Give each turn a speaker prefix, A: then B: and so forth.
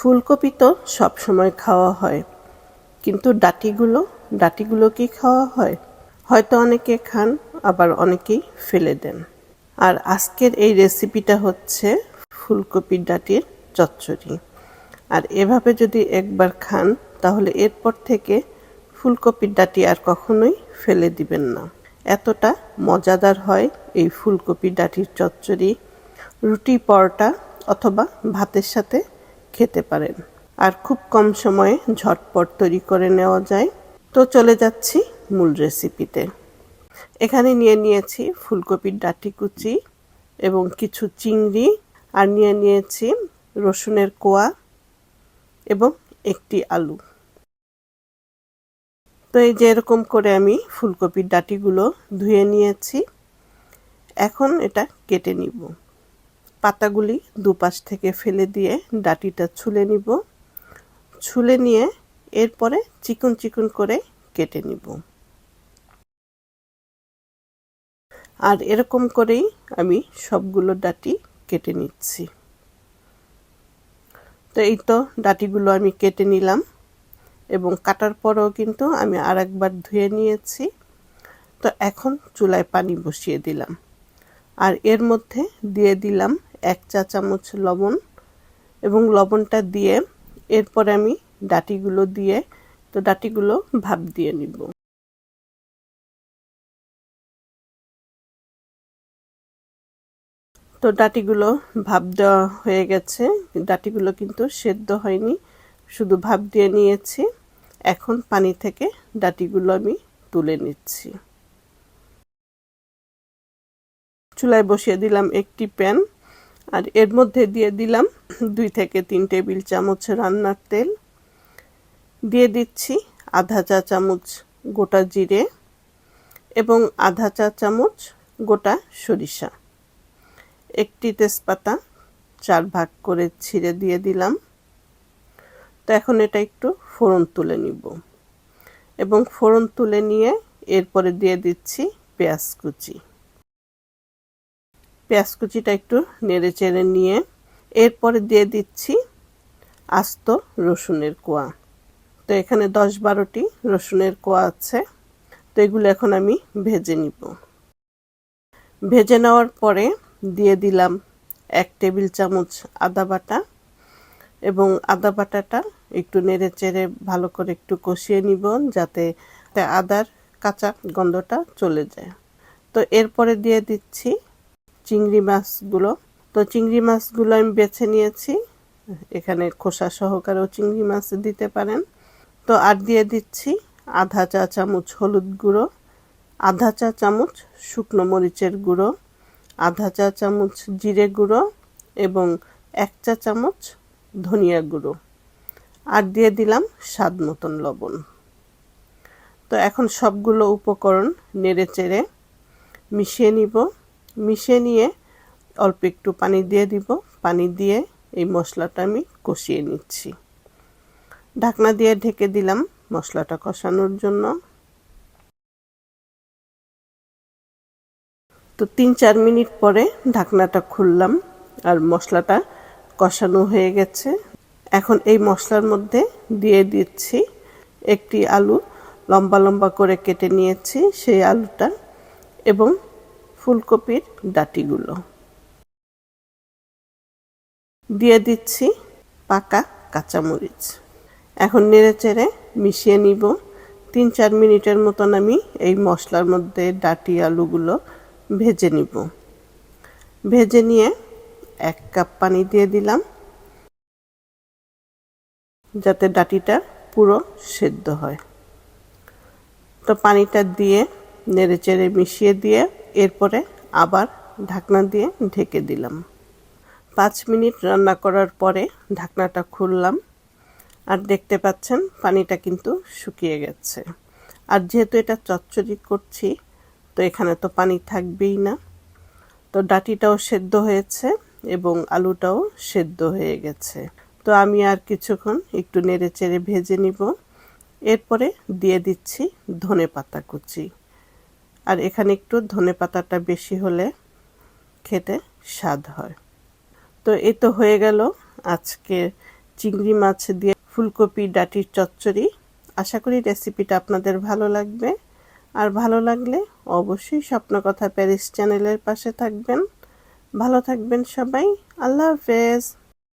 A: ফুলকপি তো সবসময় খাওয়া হয়, কিন্তু ডাঁটিগুলো কি খাওয়া হয়? হয়তো অনেকে খান, আবার অনেকেই ফেলে দেন। আর আজকের এই রেসিপিটা হচ্ছে ফুলকপির ডাঁটির চচ্চড়ি। আর এভাবে যদি একবার খান, তাহলে এরপর থেকে ফুলকপির ডাঁটি আর কখনোই ফেলে দিবেন না। এতটা মজাদার হয় এই ফুলকপির ডাঁটির চচ্চড়ি। রুটি, পরোটা অথবা ভাতের সাথে খেতে পারেন। আর খুব কম সময়ে ঝটপট তৈরি করে নেওয়া যায়। তো চলে যাচ্ছি মূল রেসিপিতে। এখানে নিয়েছি ফুলকপির ডাঁটি কুচি এবং কিছু চিংড়ি, আর নিয়েছি রসুনের কোয়া এবং একটি আলু। তো এই যে এরকম করে আমি ফুলকপির ডাঁটিগুলো ধুয়ে নিয়েছি। এখন এটা কেটে নিব। পাতাগুলি দুপাশ থেকে ফেলে দিয়ে ডাঁটিটা ছুলে নিব। ছুলে নিয়ে এরপরে চিকন চিকন করে কেটে নিব। আর এরকম করেই আমি সবগুলো ডাঁটি কেটে নিচ্ছি। তো এই তো ডাঁটিগুলো আমি কেটে নিলাম এবং কাটার পরেও কিন্তু আমি আরেকবার ধুয়ে নিয়েছি। তো এখন চুলায় পানি বসিয়ে দিলাম, আর এর মধ্যে দিয়ে দিলাম 1 চা চামচ লবণ, এবং লবণটা দিয়ে এরপর আমি ডাঁটিগুলো দিয়ে ডাঁটিগুলো ভাপ দিয়ে নিব। তো ডাঁটিগুলো ভাপ দেওয়া হয়ে গেছে। ডাঁটিগুলো কিন্তু সেদ্ধ হয়নি, শুধু ভাপ দিয়ে নিয়েছি। এখন পানি থেকে ডাঁটিগুলো আমি তুলে নিচ্ছি। চুলায় বসিয়ে দিলাম একটি প্যান, আর এর মধ্যে দিয়ে দিলাম 2 থেকে 3 টেবিল চামচ রান্নার তেল। দিয়ে দিচ্ছি আধা চা চামচ গোটা জিরে এবং আধা চা চামচ গোটা সরিষা। একটি তেজপাতা 4 ভাগ করে ছিঁড়ে দিয়ে দিলাম। তো এখন এটা একটু ফোড়ন তুলে নিব, এবং ফোড়ন তুলে নিয়ে এরপরে দিয়ে দিচ্ছি পেঁয়াজ কুচি। পেঁয়াজ কুচিটা একটু নেড়ে চেড়ে নিয়ে এরপরে দিয়ে দিচ্ছি আস্ত রসুনের কোয়া। তো এখানে 10-12টি রসুনের কোয়া আছে। তো এগুলো এখন আমি ভেজে নিব। ভেজে নেওয়ার পরে দিয়ে দিলাম 1 টেবিল চামচ আদা বাটা, এবং আদা বাটাটা একটু নেড়ে চেড়ে ভালো করে একটু কষিয়ে নিব, যাতে আদার কাঁচা গন্ধটা চলে যায়। তো এরপরে দিয়ে দিচ্ছি চিংড়ি মাছগুলো। তো চিংড়ি মাছগুলো আমি বেছে নিয়েছি, এখানে খোসা সহকারেও চিংড়ি মাছ দিতে পারেন। তো আর দিয়ে দিচ্ছি আধা চা চামচ হলুদ গুঁড়ো, আধা চা চামচ শুকনো মরিচের গুঁড়ো, আধা চা চামচ জিরে গুঁড়ো এবং 1 চা চামচ ধনিয়া গুঁড়ো, আর দিয়ে দিলাম স্বাদ মতন লবণ। তো এখন সবগুলো উপকরণ নেড়ে চেড়ে মিশিয়ে নিব। মিশিয়ে নিয়ে অল্প একটু পানি দিয়ে দিব। পানি দিয়ে এই মশলাটা আমি কষিয়ে নিচ্ছি। ঢাকনা দিয়ে ঢেকে দিলাম মশলাটা কষানোর জন্য। তো 3-4 মিনিট পরে ঢাকনাটা খুললাম, আর মশলাটা কষানো হয়ে গেছে। এখন এই মশলার মধ্যে দিয়ে দিচ্ছি একটি আলু, লম্বা লম্বা করে কেটে নিয়েছি সেই আলুটা, এবং ফুলকপির ডাঁটিগুলো দিয়ে দিচ্ছি পাকা কাঁচামরিচ। এখন নেড়েচেড়ে মিশিয়ে নিব। 3-4 মিনিটের মতন আমি এই মশলার মধ্যে ডাঁটি আলুগুলো ভেজে নিব। ভেজে নিয়ে 1 কাপ পানি দিয়ে দিলাম, যাতে ডাঁটিটা পুরো সেদ্ধ হয়। তো পানিটা দিয়ে নেড়েচেড়ে মিশিয়ে দিয়ে এরপরে আবার ঢাকনা দিয়ে ঢেকে দিলাম। 5 মিনিট রান্না করার পরে ঢাকনাটা খুললাম, আর দেখতে পাচ্ছেন পানিটা কিন্তু শুকিয়ে গেছে। আর যেহেতু এটা চচ্চড়ি করছি, তো এখানে তো পানি থাকবেই না। তো ডাঁটিটাও সেদ্ধ হয়েছে এবং আলুটাও সেদ্ধ হয়ে গেছে। তো আমি আর কিছুক্ষণ একটু নেড়ে চেড়ে ভেজে নিব। এরপরে দিয়ে দিচ্ছি ধনেপাতা কুচি, আর এখানে একটু ধনেপাতাটা বেশি হলে খেতে স্বাদ হয়। তো এই তো হয়ে গেল আজকে চিংড়ি মাছ দিয়ে ফুলকপি ডাঁটির চচ্চড়ি। আশা করি রেসিপিটা আপনাদের ভালো লাগবে। আর ভালো লাগলে অবশ্যই স্বপ্নকথা প্যারিস চ্যানেলের পাশে থাকবেন। ভালো থাকবেন সবাই। আল্লাহ হাফেজ।